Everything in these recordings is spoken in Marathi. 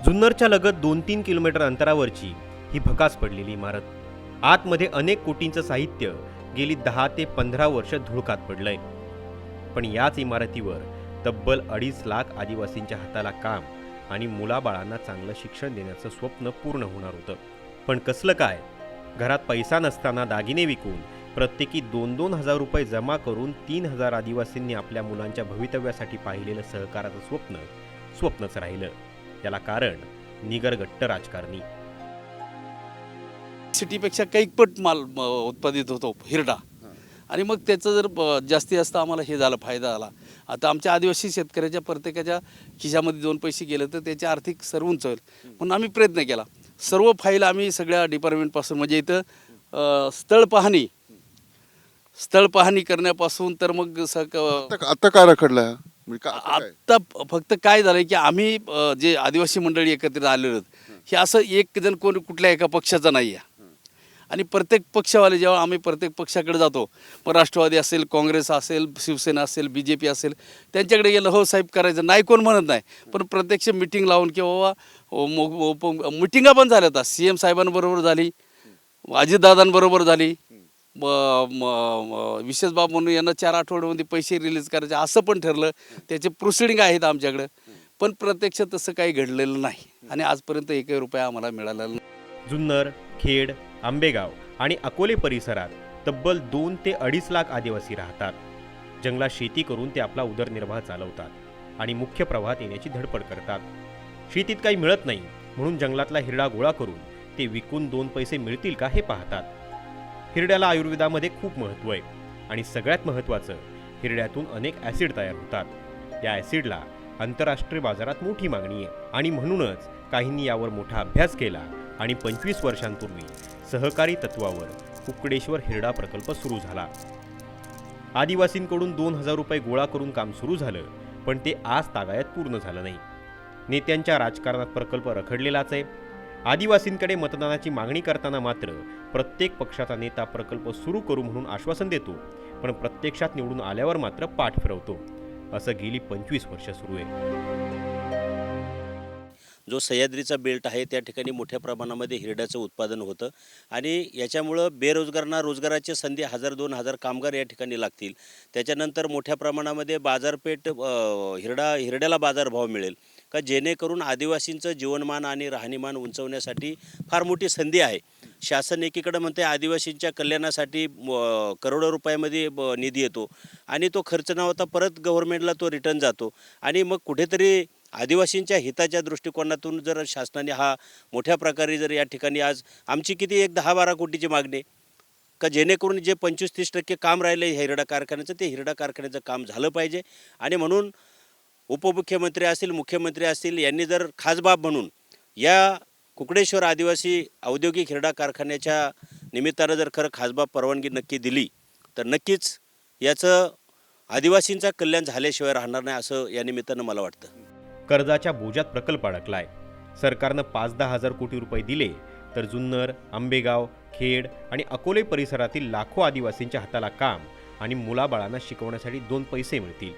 जुन्नरच्या लगत 2-3 किलोमीटर अंतरावरची ही भकास पडलेली इमारत. आतमध्ये अनेक कोटींचं साहित्य गेली 10 ते 15 वर्ष धुळकात पडलंय. पण याच इमारतीवर तब्बल 2.5 लाख आदिवासींच्या हाताला काम आणि मुलाबाळांना चांगलं शिक्षण देण्याचं स्वप्न पूर्ण होणार होतं. पण कसलं काय, घरात पैसा नसताना दागिने विकून प्रत्येकी 2-2 हजार रुपये जमा करून 3,000 आदिवासींनी आपल्या मुलांच्या भवितव्यासाठी पाहिलेलं सहकाराचं स्वप्नच राहिलं. याला कारण निगरगट्ट राजकारणी. सिटीपेक्षा कैकपट माल उत्पादित होतो हिरडा, आणि मग त्याचं जर जास्तीत जास्त आम्हाला हे झालं, फायदा झाला. आता आमच्या आदिवासी शेतकऱ्याच्या प्रत्येकाच्या खिशामध्ये 2 पैसे गेले तर त्याची आर्थिक सरवून होईल म्हणून आम्ही प्रयत्न केला. सर्व फाईल आम्ही सगळ्या डिपार्टमेंटपासून, म्हणजे इथं स्थळ पाहणी करण्यापासून तर मग आता काय रखडलं आत्ता फक्त काय झालंय की आम्ही जे आदिवासी मंडळी एकत्रित आलेलो आहेत, हे असं एक जण कोण कुठल्या एका पक्षाचा नाही आहे. आणि प्रत्येक पक्षावाले जेव्हा आम्ही प्रत्येक पक्षाकडे जातो, मग राष्ट्रवादी असेल, काँग्रेस असेल, शिवसेना असेल, BJP असेल, त्यांच्याकडे गेलं हो साहेब करायचं नाही कोण म्हणत नाही. पण प्रत्यक्ष मिटिंग लावून किंवा मिटिंगा पण झाल्या. आता CM साहेबांबरोबर झाली, अजितदादांबरोबर झाली, विशेष बाब म्हणून यांना 4 आठवड्यामध्ये पैसे रिलीज करायचे असं पण ठरलं. त्याचे प्रोसिडिंग आहेत आमच्याकडे, पण प्रत्यक्ष तसं काही घडलेलं नाही आणि आजपर्यंत 1 रुपया आम्हाला मिळालेला नाही. जुन्नर, खेड, आंबेगाव आणि अकोले परिसरात तब्बल 2 ते 2.5 लाख आदिवासी राहतात. जंगलात शेती करून ते आपला उदरनिर्वाह चालवतात आणि मुख्य प्रवाहात येण्याची धडपड करतात. शेतीत काही मिळत नाही म्हणून जंगलातला हिरडा गोळा करून ते विकून 2 पैसे मिळतील का हे पाहतात. हिरड्याला आयुर्वेदामध्ये खूप महत्त्व आहे आणि सगळ्यात महत्त्वाचं, हिरड्यातून अनेक ॲसिड तयार होतात. या ॲसिडला आंतरराष्ट्रीय बाजारात मोठी मागणी आहे आणि म्हणूनच काहींनी यावर मोठा अभ्यास केला आणि 25 वर्षांपूर्वी सहकारी तत्वावर कुकडेश्वर हिरडा प्रकल्प सुरू झाला. आदिवासींकडून 2,000 रुपये गोळा करून काम सुरू झालं, पण ते आज तागायत पूर्ण झालं नाही. नेत्यांच्या राजकारणात प्रकल्प रखडलेलाच आहे. आदिवासींकडे मतदानाची मागणी करताना मात्र प्रत्येक पक्षाचा नेता प्रकल्प सुरू करू म्हणून आश्वासन देतो, पण प्रत्यक्षात निवडून आल्यावर मात्र पाठ फिरवतो. असं गेली 25 वर्ष सुरू आहे. जो सह्याद्रीचा बेल्ट आहे त्या ठिकाणी मोठ्या प्रमाणामध्ये हिरड्याचं उत्पादन होतं आणि याच्यामुळं बेरोजगारांना रोजगाराच्या संधी 1000-2000 कामगार या ठिकाणी लागतील. त्याच्यानंतर मोठ्या प्रमाणामध्ये बाजारपेठ हिरड्याला बाजारभाव मिळेल का, जेणेकरून आदिवासींचं जीवनमान आणि राहणीमान उंचवण्यासाठी फार मोठी संधी आहे. शासन एकीकडे म्हणते आदिवासींच्या कल्याणासाठी करोडो रुपयामध्ये निधी येतो आणि तो खर्च न होता परत गव्हर्नमेंटला तो रिटर्न जातो. आणि मग कुठेतरी आदिवासींच्या हिताच्या दृष्टिकोनातून जर शासनाने हा मोठ्या प्रकारे जर या ठिकाणी आज आमची किती 10-12 कोटीची मागणी का, जेणेकरून जे 25-30% काम राहिले हिरडा कारखान्याचं, ते हिरडा कारखान्याचं काम झालं पाहिजे. आणि म्हणून उपमुख्यमंत्री असतील, मुख्यमंत्री असतील, यांनी जर खास बाब म्हणून या कुकडेश्वर आदिवासी औद्योगिक हिरडा कारखान्याच्या निमित्तानं जर खरं खासबाब परवानगी नक्की दिली तर नक्कीच याचं आदिवासींचं कल्याण झाल्याशिवाय राहणार नाही असं या निमित्तानं मला वाटतं. कर्जाच्या बोजात प्रकल्प अडकलाय. सरकारनं 5-10 हजार कोटी रुपये दिले तर जुन्नर, आंबेगाव, खेड आणि अकोले परिसरातील लाखो आदिवासींच्या हाताला काम आणि मुलाबाळांना शिकवण्यासाठी 2 पैसे मिळतील.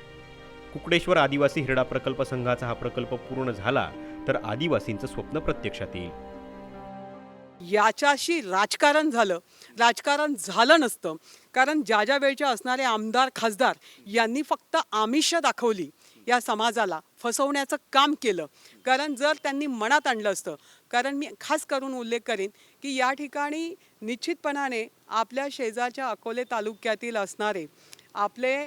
कुकडेश्वर आदिवासी हिरडा प्रकल्प संघाचा हा प्रकल्प पूर्ण झाला तर आदिवासींचं स्वप्न प्रत्यक्षात येईल. याच्याशी राजकारण झालं नसतं, कारण ज्या वेळच्या असणारे आमदार खासदार यांनी फक्त आमिष दाखवली या समाजाला, फसवण्याचं काम केलं. कारण जर त्यांनी मनात आणलं असतं, कारण मी खास करून उल्लेख करीन की या ठिकाणी निश्चितपणाने आपल्या शेजारच्या अकोले तालुक्यातील असणारे आपले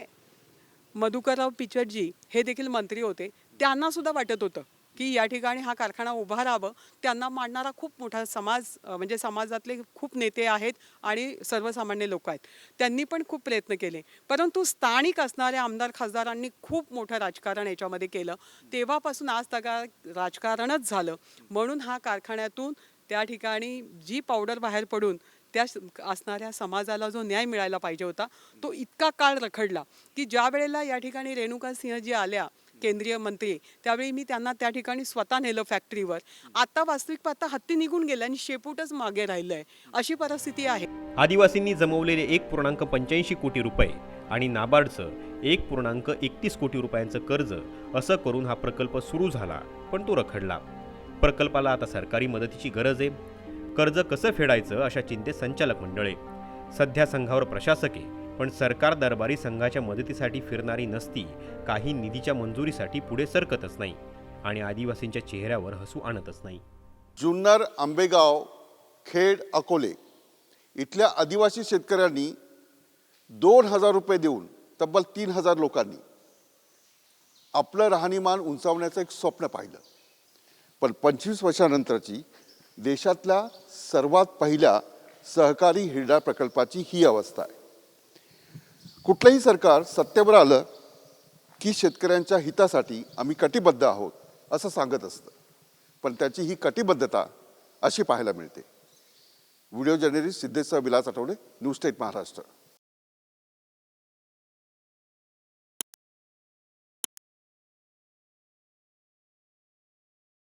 मधुकरराव पिचटजी हे देखील मंत्री होते. त्यांनासुद्धा वाटत होतं की या ठिकाणी हा कारखाना उभा राहावं. त्यांना मांडणारा खूप मोठा समाज, म्हणजे समाजातले खूप नेते आहेत आणि सर्वसामान्य लोक आहेत. त्यांनी पण खूप प्रयत्न केले, परंतु स्थानिक असणाऱ्या आमदार खासदारांनी खूप मोठं राजकारण याच्यामध्ये केलं. तेव्हापासून आज तक राजकारणच झालं. म्हणून हा कारखान्यातून त्या ठिकाणी जी पावडर बाहेर पडून त्या असणाऱ्या समाजाला जो न्याय मिळायला पाहिजे होता तो इतका काळ रखडला की ज्या वेळेला या ठिकाणी रेणुका सिंहजी आल्या केंद्रीय मंत्री, त्यावेळी मी त्यांना त्या ठिकाणी स्वतः नेलं फॅक्टरीवर. आता वास्तविक पाहता हत्ती निघून गेल्या आणि शेपूटच मागे राहिलंय, अशी परिस्थिती आहे. आदिवासींनी जमवलेले 1.85 कोटी रुपये आणि नाबार्डचं 1.31 कोटी रुपयांचं कर्ज असं करून हा प्रकल्प सुरू झाला, पण तो रखडला. प्रकल्पाला आता सरकारी मदतीची गरज आहे. कर्ज कसं फेडायचं अशा चिंतेत संचालक मंडळ आहे. सध्या संघावर प्रशासक आहे, पण सरकार दरबारी संघाच्या मदतीसाठी फिरणारी नसती, काही निधीच्या मंजुरीसाठी पुढे सरकतच नाही आणि आदिवासींच्या चेहऱ्यावर हसू आणतच नाही. जुन्नर, आंबेगाव, खेड, अकोले इथल्या आदिवासी शेतकऱ्यांनी 2,000 रुपये देऊन तब्बल 3,000 लोकांनी आपलं राहणीमान उंचावण्याचं एक स्वप्न पाहिलं. पण 25 वर्षानंतरची देशातल्या सर्वात पहिल्या सहकारी हिरडा प्रकल्पाची ही अवस्था आहे. कुठलंही सरकार सत्तेवर आलं की शेतकऱ्यांच्या हितासाठी आम्ही कटिबद्ध आहोत असं सांगत असतं, पण त्याची ही कटिबद्धता अशी पाहायला मिळते. व्हिडिओ जर्नलिस्ट सिद्धेश्वर विलास आठवडे, न्यूज स्टेट महाराष्ट्र.